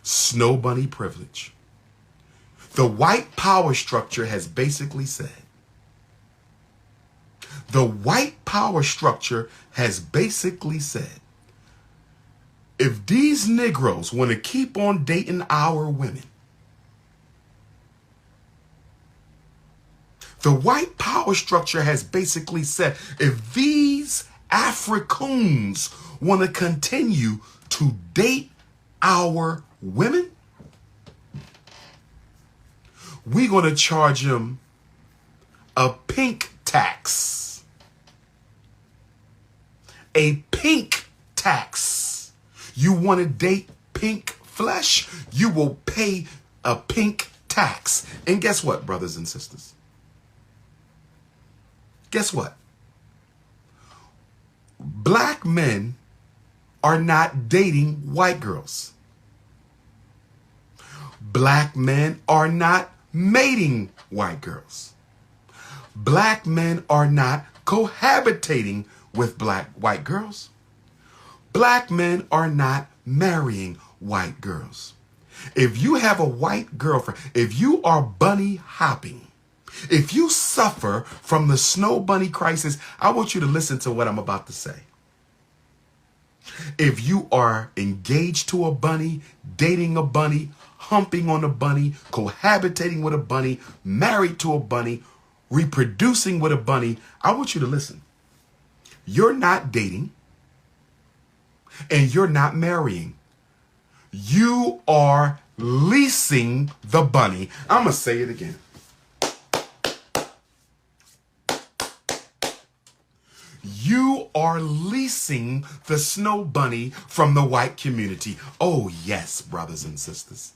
Snowbunny privilege. The white power structure has basically said, if these Negroes want to keep on dating our women, the white power structure has basically said, if these Africans want to continue to date our women, we're going to charge them a pink tax. A pink tax. You want to date pink flesh? You will pay a pink tax. And guess what, brothers and sisters? Guess what? Black men are not dating white girls. Black men are not mating white girls. Black men are not cohabitating with white girls. Black men are not marrying white girls. If you have a white girlfriend, if you are bunny hopping, if you suffer from the snow bunny crisis, I want you to listen to what I'm about to say. If you are engaged to a bunny, dating a bunny, humping on a bunny, cohabitating with a bunny, married to a bunny, reproducing with a bunny, I want you to listen. You're not dating and you're not marrying. You are leasing the bunny. I'm going to say it again. You are leasing the snow bunny from the white community. Oh, yes, brothers and sisters.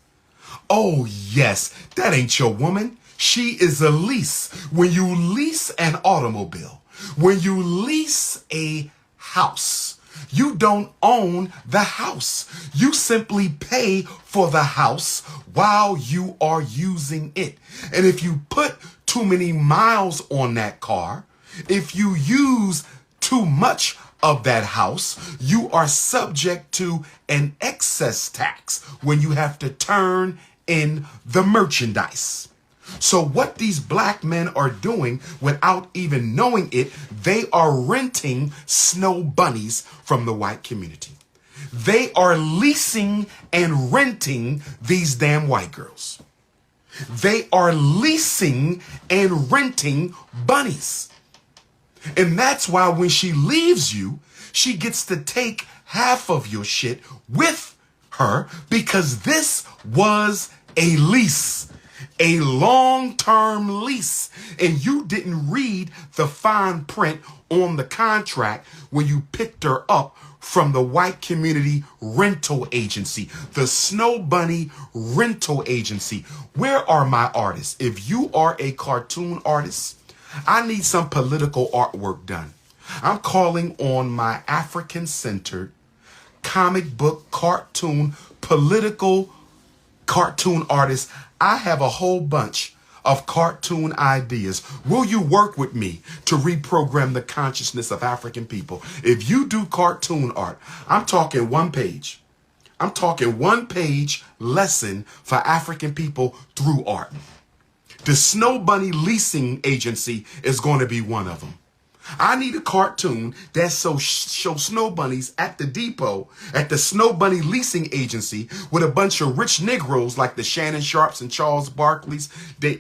Oh, yes, that ain't your woman. She is a lease. When you lease an automobile, when you lease a house, you don't own the house. You simply pay for the house while you are using it. And if you put too many miles on that car, if you use too much of that house, you are subject to an excess tax when you have to turn in the merchandise. So what these black men are doing without even knowing it, they are renting snow bunnies from the white community. They are leasing and renting these damn white girls. They are leasing and renting bunnies. And that's why when she leaves you, she gets to take half of your shit with her, because this was a lease, a long-term lease. And you didn't read the fine print on the contract when you picked her up from the white community rental agency, the Snow Bunny rental agency. Where are my artists? If you are a cartoon artist, I need some political artwork done. I'm calling on my African-centered comic book, cartoon, political cartoon artists. I have a whole bunch of cartoon ideas. Will you work with me to reprogram the consciousness of African people? If you do cartoon art, I'm talking one page. I'm talking one page lesson for African people through art. The Snow Bunny Leasing Agency is going to be one of them. I need a cartoon that shows snow bunnies at the depot, at the Snow Bunny Leasing Agency, with a bunch of rich Negroes like the Shannon Sharps and Charles Barkleys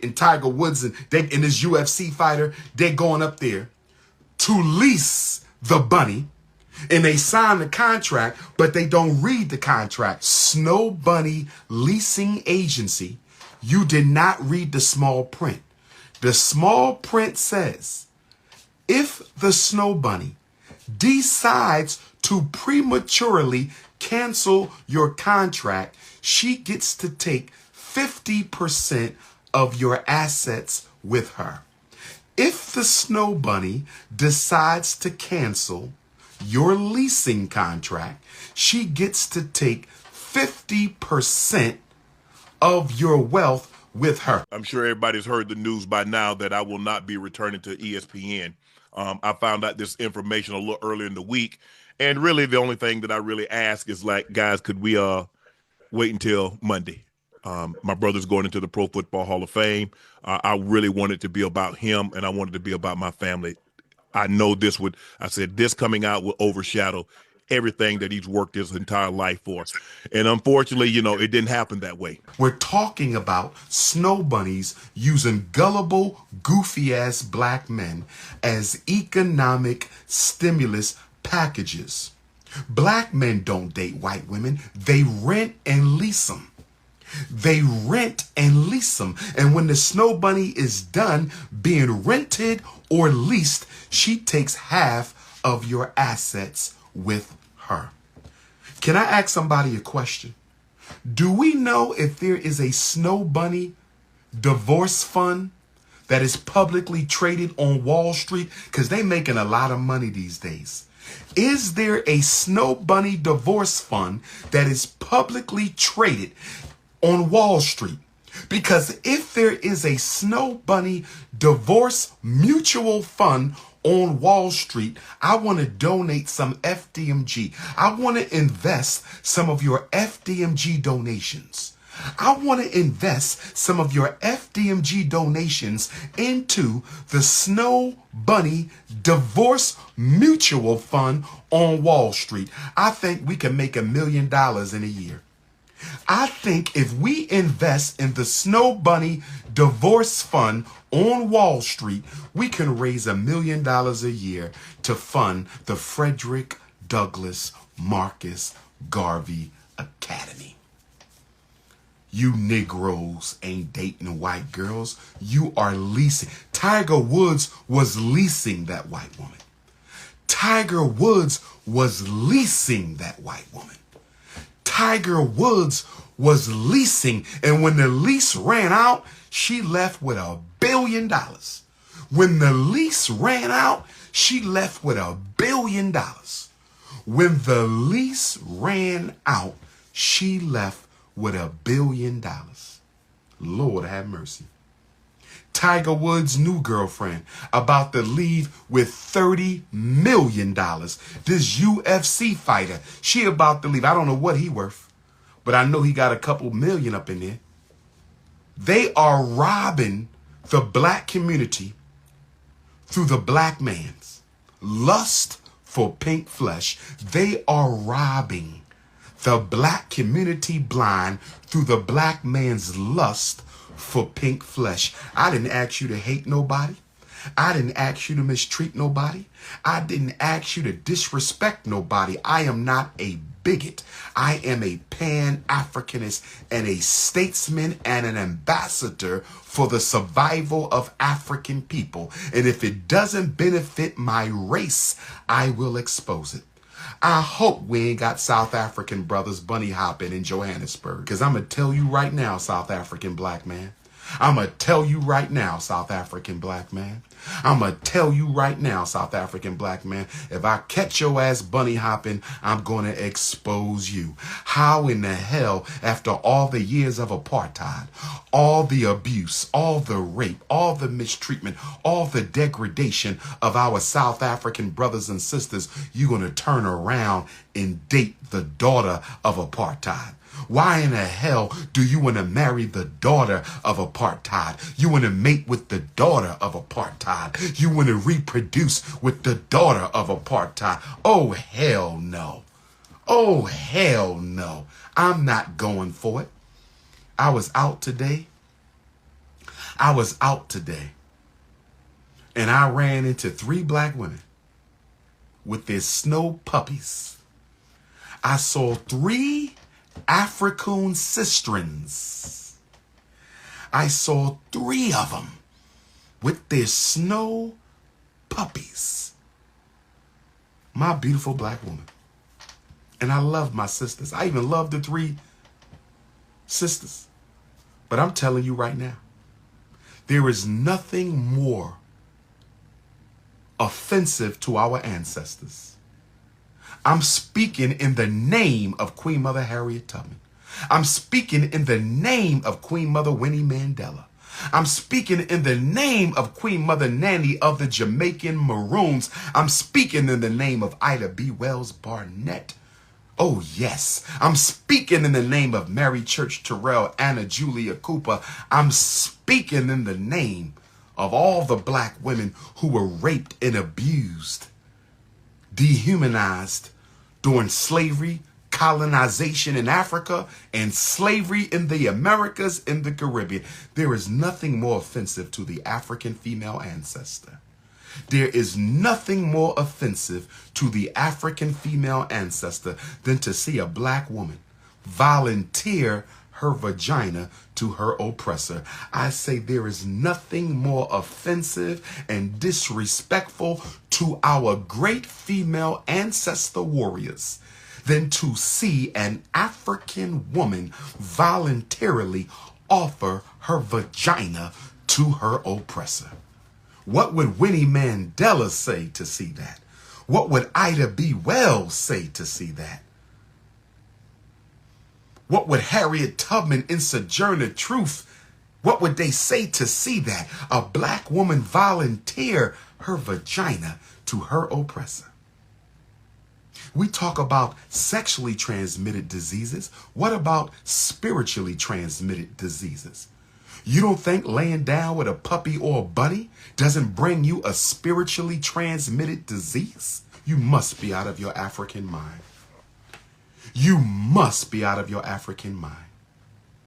and Tiger Woods and this UFC fighter. They're going up there to lease the bunny, and they sign the contract, but they don't read the contract. Snow Bunny Leasing Agency. You did not read the small print. The small print says, if the snow bunny decides to prematurely cancel your contract, she gets to take 50% of your assets with her. If the snow bunny decides to cancel your leasing contract, she gets to take 50% of your wealth with her. I'm sure everybody's heard the news by now that I will not be returning to ESPN. I found out this information a little earlier in the week, and really the only thing that I really ask is, like, guys, could we wait until Monday. My brother's going into the Pro Football Hall of Fame. I really wanted to be about him, and I wanted to be about my family. I know I said this coming out will overshadow everything that he's worked his entire life for. And unfortunately, it didn't happen that way. We're talking about snow bunnies using gullible, goofy-ass black men as economic stimulus packages. Black men don't date white women. They rent and lease them. They rent and lease them. And when the snow bunny is done being rented or leased, she takes half of your assets with her. Can I ask somebody a question? Do we know if there is a snow bunny divorce fund that is publicly traded on Wall Street? Because they're making a lot of money these days. Is there a snow bunny divorce fund that is publicly traded on Wall Street? Because if there is a snow bunny divorce mutual fund on Wall Street, I want to donate some FDMG. I want to invest some of your FDMG donations. I want to invest some of your FDMG donations into the Snow Bunny Divorce Mutual Fund on Wall Street. I think we can make $1 million in a year. I think if we invest in the Snow Bunny Divorce Fund on Wall Street, we can raise $1 million a year to fund the Frederick Douglass Marcus Garvey Academy. You Negroes ain't dating white girls. You are leasing. Tiger Woods was leasing that white woman. Tiger Woods was leasing that white woman. Tiger Woods was leasing, and when the lease ran out, she left with $1 billion. When the lease ran out, she left with $1 billion. When the lease ran out, she left with $1 billion. Lord have mercy. Tiger Woods' new girlfriend about to leave with $30 million. This UFC fighter, she about to leave. I don't know what he worth, but I know he got a couple million up in there. They are robbing the black community through the black man's lust for pink flesh. They are robbing the black community blind through the black man's lust for pink flesh. I didn't ask you to hate nobody. I didn't ask you to mistreat nobody. I didn't ask you to disrespect nobody. I am not a bigot. I am a Pan-Africanist and a statesman and an ambassador for the survival of African people. And if it doesn't benefit my race, I will expose it. I hope we ain't got South African brothers bunny hopping in Johannesburg. Because I'm going to tell you right now, South African black man. I'm going to tell you right now, South African black man. I'm going to tell you right now, South African black man, if I catch your ass bunny hopping, I'm going to expose you. How in the hell, after all the years of apartheid, all the abuse, all the rape, all the mistreatment, all the degradation of our South African brothers and sisters, you're going to turn around and date the daughter of apartheid? Why in the hell do you want to marry the daughter of apartheid? You want to mate with the daughter of apartheid. You want to reproduce with the daughter of apartheid. Oh, hell no. Oh, hell no. I'm not going for it. I was out today. And I ran into 3 black women with their snow puppies. I saw 3 African sistrins. I saw 3 of them with their snow puppies. My beautiful black woman. And I love my sisters. I even love the 3 sisters. But I'm telling you right now, there is nothing more offensive to our ancestors. I'm speaking in the name of Queen Mother Harriet Tubman. I'm speaking in the name of Queen Mother Winnie Mandela. I'm speaking in the name of Queen Mother Nanny of the Jamaican Maroons. I'm speaking in the name of Ida B. Wells Barnett, Oh, yes. I'm speaking in the name of Mary Church Terrell, Anna Julia Cooper. I'm speaking in the name of all the black women who were raped and abused, dehumanized during slavery, colonization in Africa, and slavery in the Americas and the Caribbean. There is nothing more offensive to the African female ancestor. There is nothing more offensive to the African female ancestor than to see a black woman volunteer her vagina to her oppressor. I say there is nothing more offensive and disrespectful to our great female ancestor warriors than to see an African woman voluntarily offer her vagina to her oppressor. What would Winnie Mandela say to see that? What would Ida B. Wells say to see that? What would Harriet Tubman in Sojourner Truth, what would they say to see that? A black woman volunteer her vagina to her oppressor. We talk about sexually transmitted diseases. What about spiritually transmitted diseases? You don't think laying down with a puppy or a bunny doesn't bring you a spiritually transmitted disease? You must be out of your African mind. You must be out of your African mind.